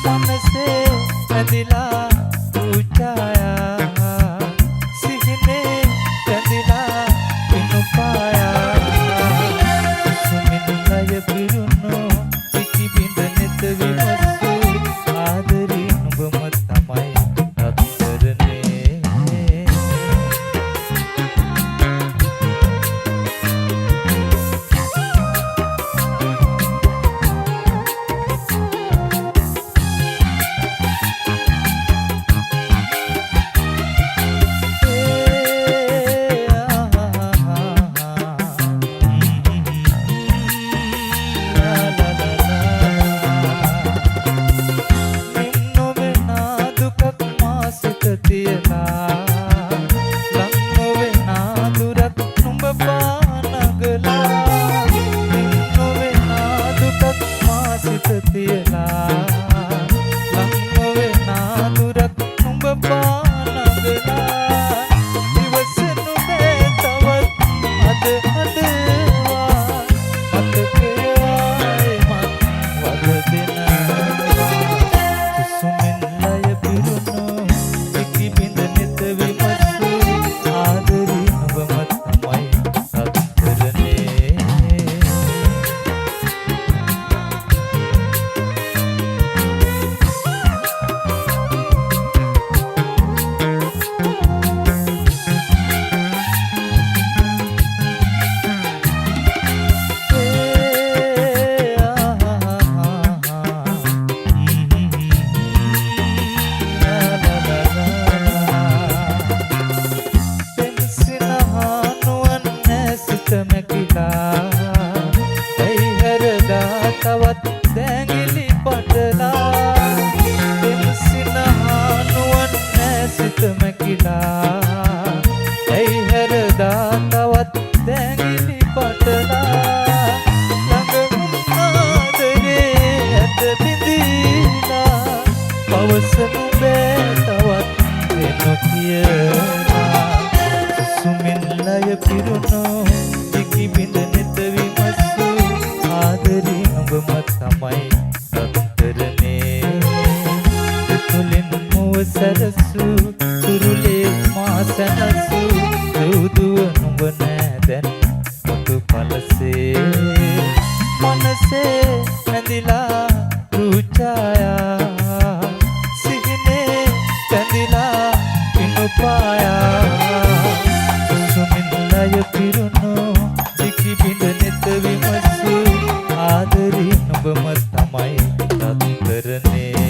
මනසේ ඇදිලා රුචායා සිහිනේ ඇදිලා පිනුපායා සුමින්ලය පිරුණු පිටි බිඳ නෙත විමසු ආදරේ නුඹම තමයි අත්තරනේ තවත් දැඟිලි පටලා දෙමසිනා නුවන් නැසිත මැකිලා ඇයි හැරදා තවත් දැඟිලි පටලා ළඟ ආදරේ ඇත බිඳිලා පවසනු බෑ තවත් නොකියලා සුමින්ලය පිරුණු දිකි බිඳ නෙත විමසු ආදරේ නුඹම තමයි අත්තරනේ තුලින් මුව සරසු තුරුලේ මා සනසු දුදුව නුඹ නෑ දැන් මුතු පලසේ මනසේ ඇඳිලා රුචායා සිහිනේ ඇඳිලා පිනුපායා සුමින්ලය පිරුණු දිකි බිඳ නෙත විමසු ආදරේ නුඹම තමයි අත්තරනේ